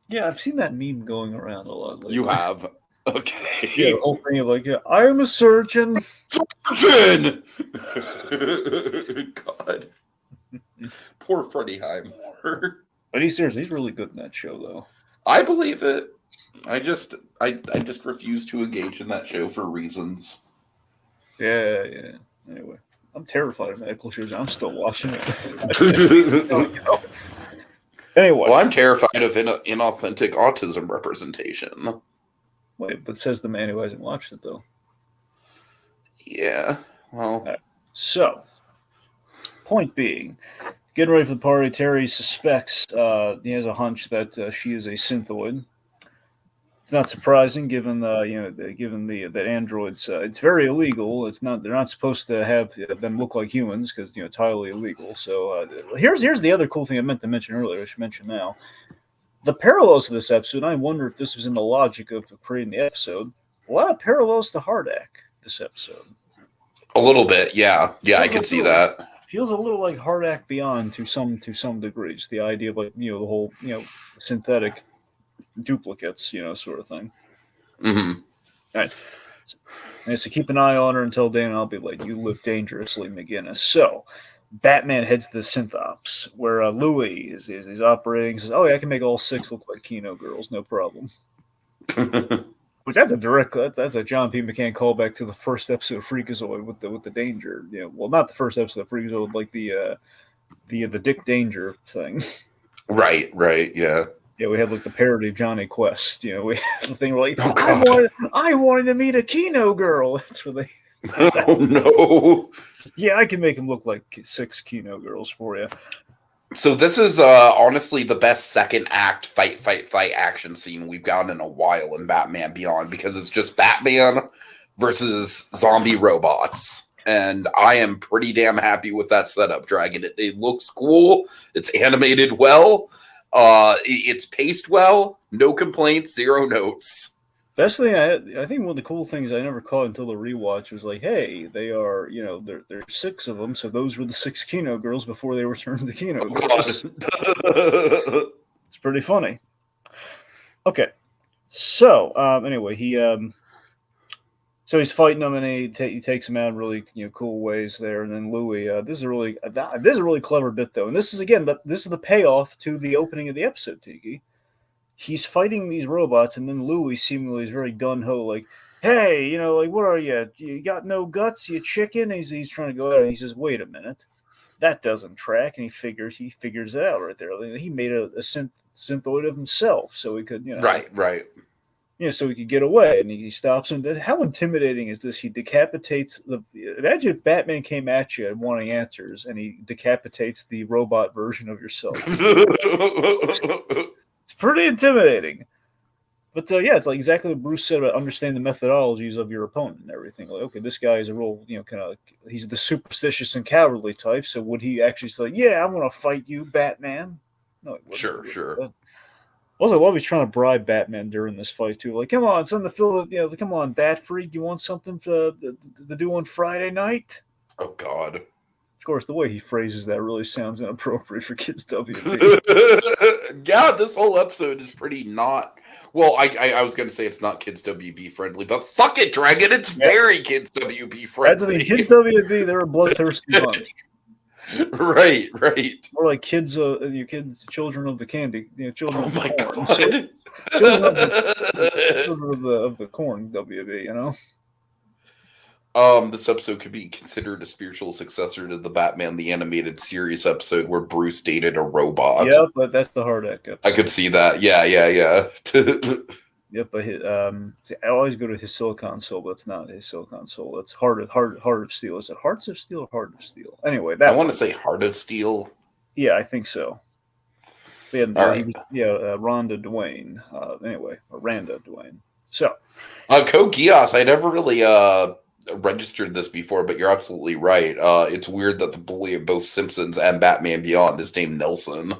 Yeah, I've seen that meme going around a lot lately. You have, okay. Yeah, the whole thing of like, I am a surgeon. Surgeon. God, poor Freddie Highmore. But he's really good in that show, though. I believe it. I just refuse to engage in that show for reasons. Yeah. Anyway, I'm terrified of medical shows. I'm still watching it. Anyway. Well, I'm terrified of inauthentic autism representation. Wait, but says the man who hasn't watched it, though. Yeah. Well. Right. So, point being, getting ready for the party, Terry suspects he has a hunch that she is a synthoid. It's not surprising, given that androids. It's very illegal. It's not. They're not supposed to have them look like humans because it's highly illegal. So here's the other cool thing I meant to mention earlier. I should mention now. The parallels to this episode. I wonder if this was in the logic of creating the episode. A lot of parallels to Hardak this episode. A little bit, yeah. Yeah, I could see that. Feels a little like Hardak Beyond to some degrees. The idea of the whole synthetic duplicates sort of thing. Mm-hmm. All right. So keep an eye on her until then. I'll be like, you live dangerously, McGinnis. So Batman heads to the Synthops, where Louis is operating. Says, "Oh yeah, I can make all 6 look like Kino girls, no problem." Which that's a John P. McCann callback to the first episode of Freakazoid with the danger. Well, not the first episode of Freakazoid, like the Dick Danger thing. Right, yeah. Yeah, we had like the parody of Johnny Quest. We had the thing where like, I wanted to meet a Kino girl. That's where they. Oh no! Yeah, I can make him look like 6 Kino girls for you. So this is honestly the best second act fight action scene we've gotten in a while in Batman Beyond, because it's just Batman versus zombie robots, and I am pretty damn happy with that setup, Dragon. It looks cool. It's animated well. It's paced well. No complaints. 0 notes. Best thing I think one of the cool things I never caught until the rewatch was like, hey, they are there's 6 of them, so those were the 6 Kino girls before they were turned to Kino girls. It's pretty funny. Okay, so anyway, so he's fighting them and he takes them out in really cool ways there, and then Louis. This is a really clever bit though, and this is the payoff to the opening of the episode, Tiki. He's fighting these robots, and then Louis seemingly is very gun-ho, like, hey, like, what are you? You got no guts, you chicken? He's trying to go out, and he says, wait a minute. That doesn't track, and he figures it out right there. He made a synthoid of himself, so he could, Right. So he could get away, and he stops him. How intimidating is this? He decapitates imagine if Batman came at you and wanting answers, and he decapitates the robot version of yourself. It's pretty intimidating. But it's like exactly what Bruce said about understanding the methodologies of your opponent and everything. Like, okay, this guy is a real, he's the superstitious and cowardly type. So would he actually say, yeah, I'm going to fight you, Batman? No, Sure. Also, I love he's trying to bribe Batman during this fight, too. Like, come on, something to fill come on, Bat Freak, you want something to do on Friday night? Oh, God. Of course, the way he phrases that really sounds inappropriate for Kids WB. Yeah, this whole episode is pretty not. Well, I was going to say it's not Kids WB friendly, but fuck it, Dragon. It's very Kids WB friendly. That's the thing. Kids WB, they're a bloodthirsty bunch. Right. Or like kids, children of the candy, children of the corn. God. So, children of the corn, WB, This episode could be considered a spiritual successor to the Batman the Animated Series episode where Bruce dated a robot. Yeah, but that's the Hardak episode. I could see that. Yeah. Yep, but I always go to his Silicon Soul, but it's not his Silicon Soul. It's Heart of Steel. Is it Hearts of Steel or Heart of Steel? Anyway, I want to say Heart of Steel. Yeah, I think so. And, right. Rhonda Duane. Randa Duane. So, Code Geass, I never really registered this before, but you're absolutely right. It's weird that the bully of both Simpsons and Batman Beyond is named Nelson.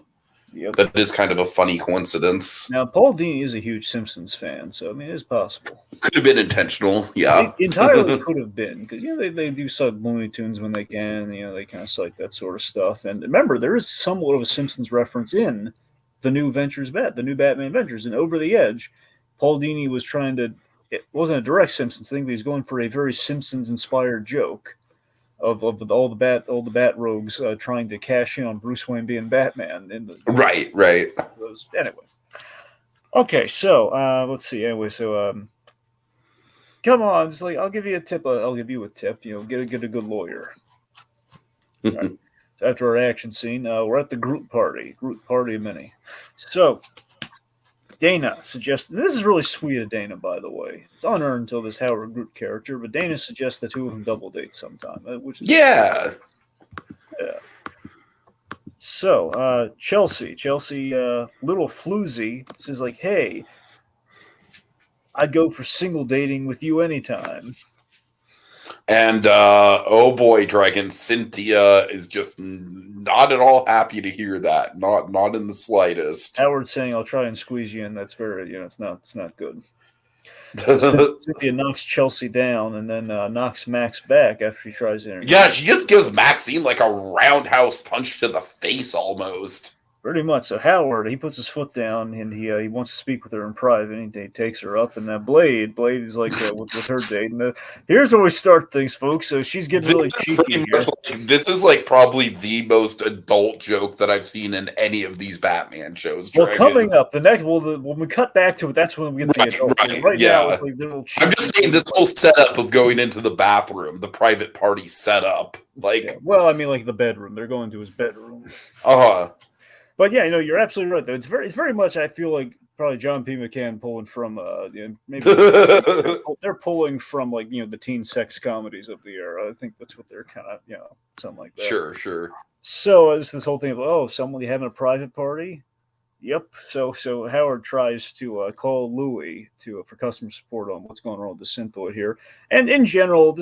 Yep. That is kind of a funny coincidence. Now, Paul Dini is a huge Simpsons fan, so I mean, it's possible. Could have been intentional, yeah. It entirely could have been, because they do cite Looney Tunes when they can. They kind of cite that sort of stuff. And remember, there is somewhat of a Simpsons reference in the new the new Batman Ventures, and Over the Edge. Paul Dini was trying to. It wasn't a direct Simpsons thing, but he's going for a very Simpsons-inspired joke of all the bat rogues trying to cash in on Bruce Wayne being Batman. Right. Anyway. Okay, so let's see. Anyway, so come on, it's like I'll give you a tip. I'll give you a tip. Get a good lawyer. Right. So after our action scene, we're at the Groote party. Groote party mini. So Dana suggests, this is really sweet of Dana, by the way. It's unearned until this Howard Groote character, but Dana suggests the two of them double date sometime, which is yeah. So, Chelsea, little floozy, says like, hey, I'd go for single dating with you anytime. And oh boy, Dragon, Cynthia is just not at all happy to hear that. Not in the slightest. Howard saying, "I'll try and squeeze you in." That's very, it's not good. Cynthia knocks Chelsea down and then knocks Max back after she tries to interview. Yeah, she just gives Maxine like a roundhouse punch to the face almost. Pretty much. So Howard, he puts his foot down and he wants to speak with her in private. And he takes her up, and that Blade is like with her date. And here's where we start things, folks. So she's getting really cheeky here. This is like probably the most adult joke that I've seen in any of these Batman shows. Well, coming up, the next, when we cut back to it, that's when we get the adult. Right now, it's like little cheeky. I'm just saying this whole setup of going into the bathroom, the private party setup, like. Yeah. Well, I mean, like the bedroom. They're going to his bedroom. But yeah, you're absolutely right. Though it's very much. I feel like probably John P. McCann pulling from maybe they're pulling from like the teen sex comedies of the era. I think that's what they're kind of something like that. Sure. So it's this whole thing of somebody having a private party. Yep. So Howard tries to call Louie for customer support on what's going on with the synthoid here, and in general,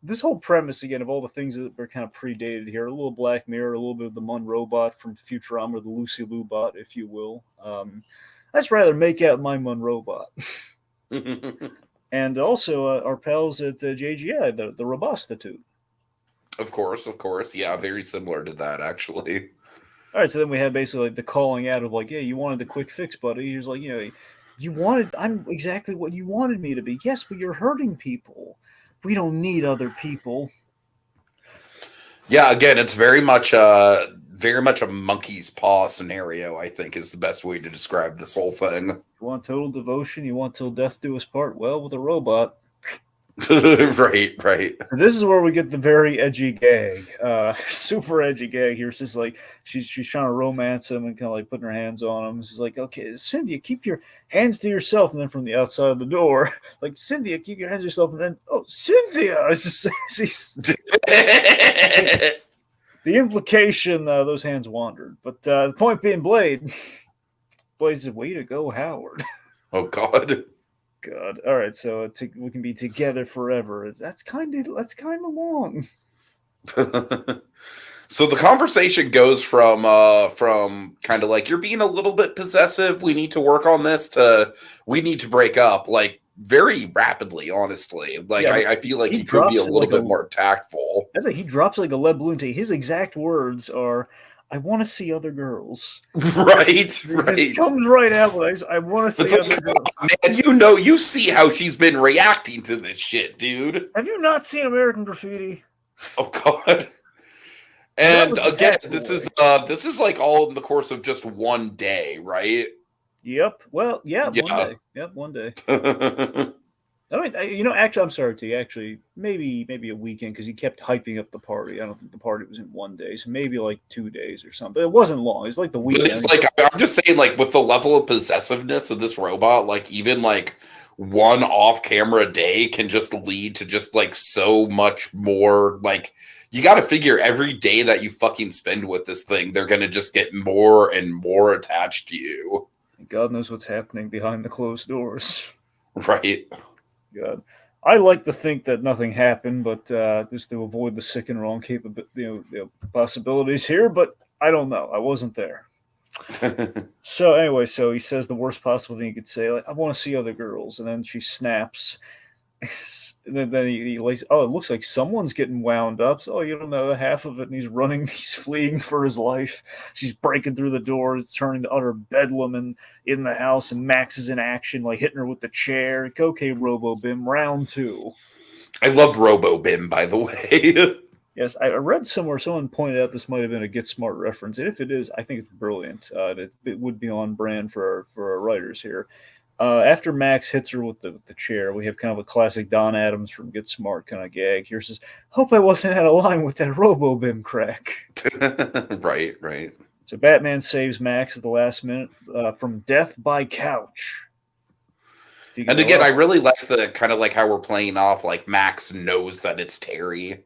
this whole premise again of all the things that were kind of predated here, a little Black Mirror, a little bit of the Monroe bot from Futurama, or the Lucy Liu bot, if you will. I'd rather make out my Monroe bot. And also our pals at JGI, the Robostitute. Of course. Yeah, very similar to that, actually. All right, so then we have basically like the calling out of like, yeah, you wanted the quick fix, buddy. He's like, I'm exactly what you wanted me to be. Yes, but you're hurting people. We don't need other people. Yeah, again, it's very much a monkey's paw scenario, I think, is the best way to describe this whole thing. You want total devotion? You want till death do us part? Well, with a robot. Right. This is where we get the very edgy gag, super edgy gag here. It's just like she's trying to romance him and kind of like putting her hands on him. She's like, "Okay, Cynthia, keep your hands to yourself." And then from the outside of the door, like, "Cynthia, keep your hands to yourself." And then, "Oh, Cynthia!" It's just the implication those hands wandered. But the point being, Blade said, "Way to go, Howard." Oh God. All right, so we can be together forever. That's kind of long. So the conversation goes from kind of like, you're being a little bit possessive, we need to work on this, to we need to break up, like very rapidly, honestly. Like I feel like he could be a little bit more tactful. That's like he drops like a lead balloon. His exact words are, "I want to see other girls." Right. It comes right out. I want to see other girls. Man, you see how she's been reacting to this shit, dude. Have you not seen American Graffiti? Oh God. And again, this is like all in the course of just one day, right? Yep. Well, yeah. One day. Yep, one day. I mean, actually, I'm sorry, T. Actually, maybe a weekend, because he kept hyping up the party. I don't think the party was in one day, so maybe like 2 days or something. But it wasn't long. It was like the weekend. But it's like, I'm just saying, like, with the level of possessiveness of this robot, like, even like one off-camera day can just lead to just like so much more. Like, you got to figure every day that you fucking spend with this thing, they're gonna just get more and more attached to you. God knows what's happening behind the closed doors. Right. God, I like to think that nothing happened, but just to avoid the sick and wrong possibilities here. But I don't know. I wasn't there. So anyway, so he says the worst possible thing he could say, like, "I want to see other girls," and then she snaps. And then he lays, "Oh, it looks like someone's getting wound up." So, you don't know half of it, and he's running, he's fleeing for his life. She's breaking through the door, it's turning to utter bedlam in the house, and Max is in action, like hitting her with the chair. Okay, Robo-Bim, round 2. I love Robo-Bim, by the way. Yes, I read somewhere someone pointed out this might have been a Get Smart reference, and if it is, I think it's brilliant. It would be on brand for our writers here. After Max hits her with the chair, we have kind of a classic Don Adams from Get Smart kind of gag. Here says, "Hope I wasn't out of line with that Robo-Bim crack." Right. So Batman saves Max at the last minute from death by couch. And again, I really like the kind of like how we're playing off like Max knows that it's Terry.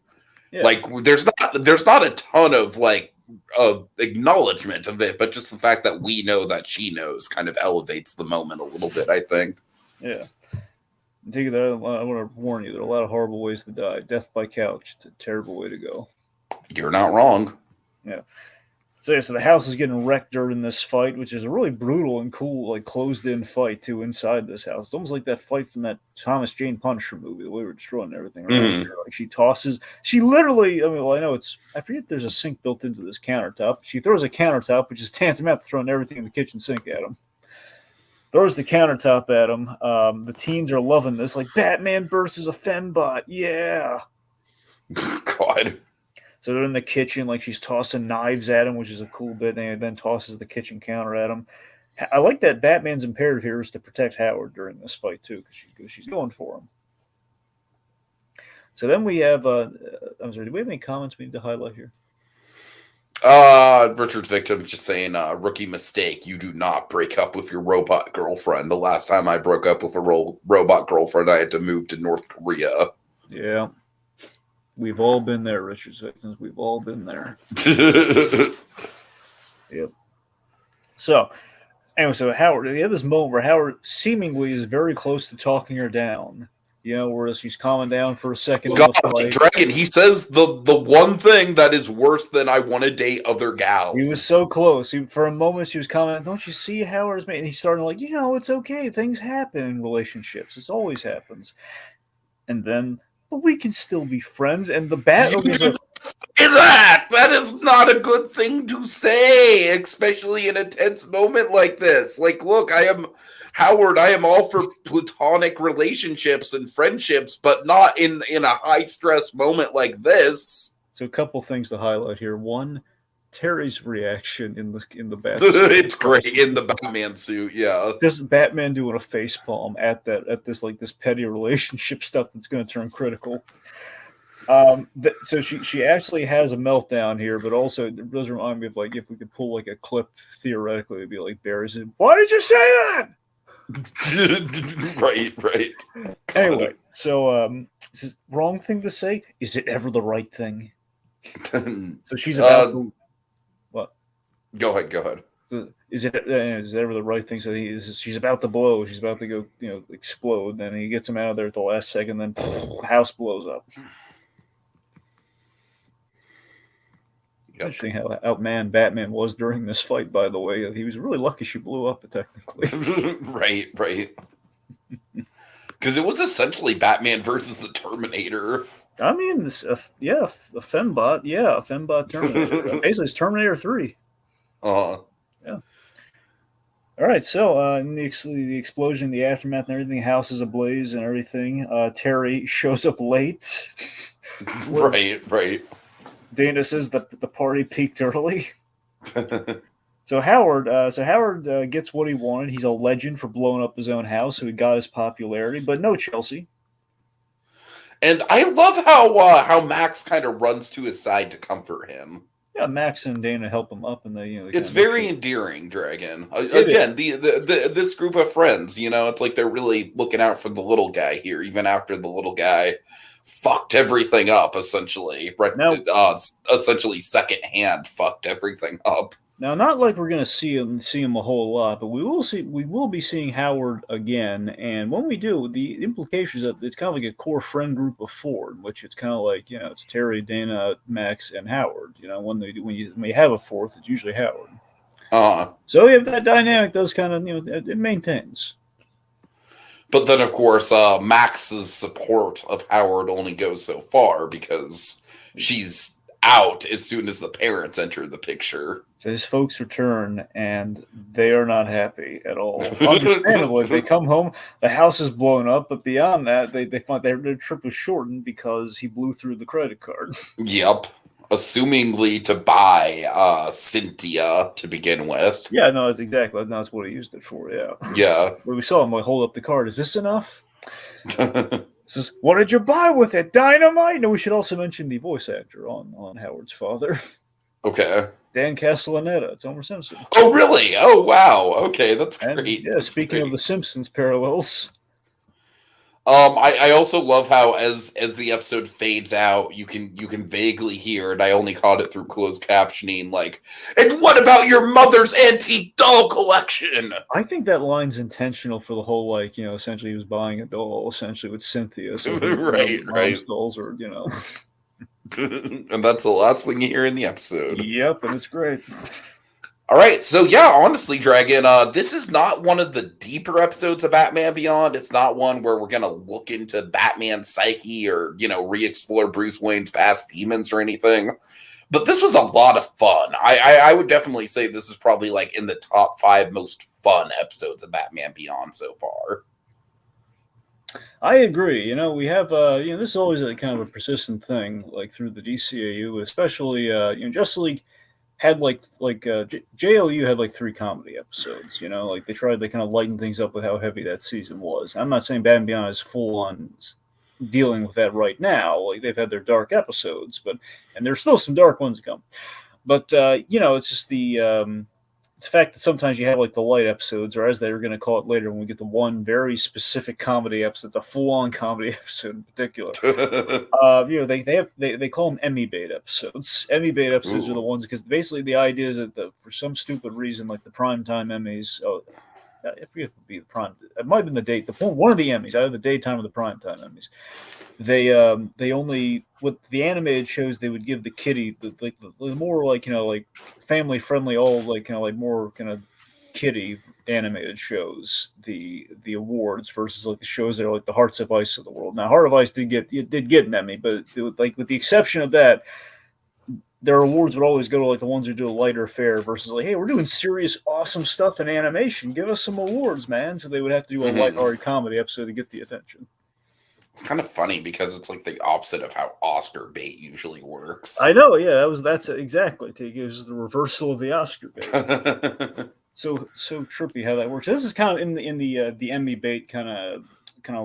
Yeah. Like there's not a ton of like acknowledgement of it, but just the fact that we know that she knows kind of elevates the moment a little bit, I think. Yeah. I want to warn you, there are a lot of horrible ways to die. Death by couch. It's a terrible way to go. You're not wrong. Yeah. So the house is getting wrecked during this fight, which is a really brutal and cool, like closed-in fight too inside this house. It's almost like that fight from that Thomas Jane Punisher movie, the way we're destroying everything around here. Like she literally. I mean, well, I know I forget there's a sink built into this countertop. She throws a countertop, which is tantamount to throwing everything in the kitchen sink at him. Throws the countertop at him. The teens are loving this, like Batman versus a fembot. Yeah. God. So they're in the kitchen, like she's tossing knives at him, which is a cool bit, and then tosses the kitchen counter at him. I like that Batman's imperative here is to protect Howard during this fight, too, because she's going for him. So then we have, I'm sorry, do we have any comments we need to highlight here? Richard's victim just saying, rookie mistake. You do not break up with your robot girlfriend. The last time I broke up with a robot girlfriend, I had to move to North Korea. Yeah. We've all been there, Richard's victims. We've all been there. Yep. So, anyway, so Howard, you have this moment where Howard seemingly is very close to talking her down. You know, whereas she's calming down for a second. God, Dragon, he says the one thing that is worse than I want to date other gals. He was so close. For a moment, she was commenting, don't you see Howard's mate? And he's starting like, it's okay. Things happen in relationships. This always happens. And then, but we can still be friends. And the bat was like, that is not a good thing to say, especially in a tense moment like this. Like, look, I am all for platonic relationships and friendships, but not in a high stress moment like this. So a couple things to highlight here. One, Terry's reaction in the bat suit. It's great in the Batman suit, yeah. Just Batman doing a facepalm at this petty relationship stuff that's going to turn critical. So she actually has a meltdown here, but also it does remind me of like if we could pull like a clip theoretically, it'd be like Barry said, "Why did you say that?" Right. Anyway, so this is wrong thing to say. Is it ever the right thing? So she's about to what? Go ahead. Is it ever the right thing? So she's about to blow. She's about to go, explode. Then he gets him out of there at the last second. Then house blows up. Yep. Interesting how outmanned Batman was during this fight, by the way. He was really lucky she blew up, technically. Right. Because it was essentially Batman versus the Terminator. I mean, a fembot. Yeah, a fembot Terminator. Basically, it's Terminator 3. Uh-huh. Yeah. All right, so in the explosion, the aftermath, and everything, house is ablaze and everything. Terry shows up late. Right. Dana says that the party peaked early. So Howard gets what he wanted. He's a legend for blowing up his own house, so he got his popularity, but no Chelsea. And I love how Max kind of runs to his side to comfort him. Yeah, Max and Dana help him up, and they it's very endearing, Dragon. Again, this group of friends, it's like they're really looking out for the little guy here, even after the little guy fucked everything up, essentially. Right now, essentially secondhand fucked everything up. Now, not like we're gonna see him a whole lot, but we will be seeing Howard again, and when we do, the implications that it's kind of like a core friend group of four, in which it's kind of like it's Terry, Dana, Max, and Howard. When you have a fourth, it's usually Howard. So if that dynamic does kind of it maintains. But then, of course, Max's support of Howard only goes so far because she's out as soon as the parents enter the picture. So his folks return, and they are not happy at all. Understandably, they come home, the house is blown up, but beyond that, they find their trip was shortened because he blew through the credit card. Yep. Assumingly to buy Cynthia to begin with. Yeah, no, that's what he used it for, yeah. Yeah. When we saw him, hold up the card. Is this enough? Says, what did you buy with it? Dynamite? No, we should also mention the voice actor on Howard's father. Okay. Dan Castellaneta. It's Homer Simpson. Oh, really? Oh, wow. Okay, that's great. And, yeah, that's speaking great. of the Simpsons parallels. I also love how as the episode fades out, you can vaguely hear, and I only caught it through closed captioning, like, and what about your mother's antique doll collection? I think that line's intentional for the whole, like, essentially he was buying a doll, essentially with Cynthia. So Right. mom's dolls are, And that's the last thing you hear in the episode. Yep, and it's great. All right, so yeah, honestly, Dragon, this is not one of the deeper episodes of Batman Beyond. It's not one where we're gonna look into Batman's psyche or re-explore Bruce Wayne's past demons or anything. But this was a lot of fun. I would definitely say this is probably like in the top 5 most fun episodes of Batman Beyond so far. I agree. We have this is always a kind of a persistent thing, like through the DCAU, especially Justice League had JLU had like 3 comedy episodes. Like they kind of lighten things up with how heavy that season was. I'm not saying Batman Beyond is full on dealing with that right now. Like they've had their dark episodes, and there's still some dark ones to come. But it's just it's the fact that sometimes you have like the light episodes, or as they were going to call it later when we get the one very specific comedy episode, the full-on comedy episode in particular. They call them Emmy bait episodes. Emmy bait episodes are the ones because basically the idea is that for some stupid reason, like the primetime Emmys, I forget if it would be the prime. It might have been the date. One of the Emmys, either the daytime or the primetime Emmys. They only with the animated shows they would give the kiddie the more like family friendly, all like more kind of kiddie animated shows the awards versus like the shows that are like the Hearts of Ice of the world. Now Heart of Ice did get an Emmy, but with the exception of that, their awards would always go to like the ones who do a lighter fare versus like, hey, we're doing serious, awesome stuff in animation. Give us some awards, man. So they would have to do a lighthearted comedy episode to get the attention. It's kind of funny because it's like the opposite of how Oscar bait usually works. I know, yeah, that's exactly. It was the reversal of the Oscar bait. so trippy how that works. This is kind of in the Emmy bait kind of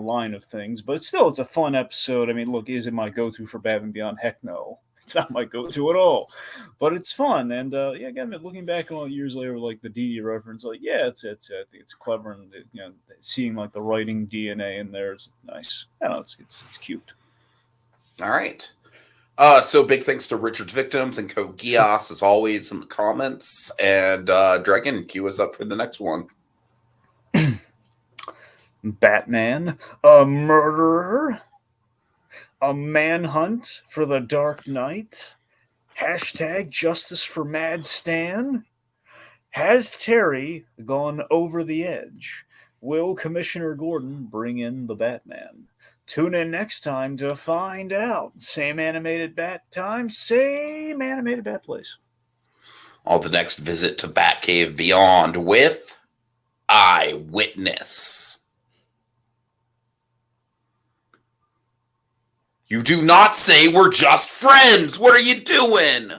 line of things, but it's a fun episode. I mean, look, is it my go-to for Batman Beyond? Heck no. It's not my go-to at all, but it's fun. And again, looking back on years later, like the Dee reference, like it's I think it's clever, and seeing like the writing DNA in there is nice. I don't know, it's cute. All right. So big thanks to Richard's Victims and Code Geass as always in the comments. And Dragon, cue us up for the next one. Batman, a murderer. A manhunt for the Dark Knight? # justice for Mad Stan? Has Terry gone over the edge? Will Commissioner Gordon bring in the Batman? Tune in next time to find out. Same animated bat time, same animated bat place. On the next visit to Batcave Beyond with Eyewitness. You do not say we're just friends. What are you doing?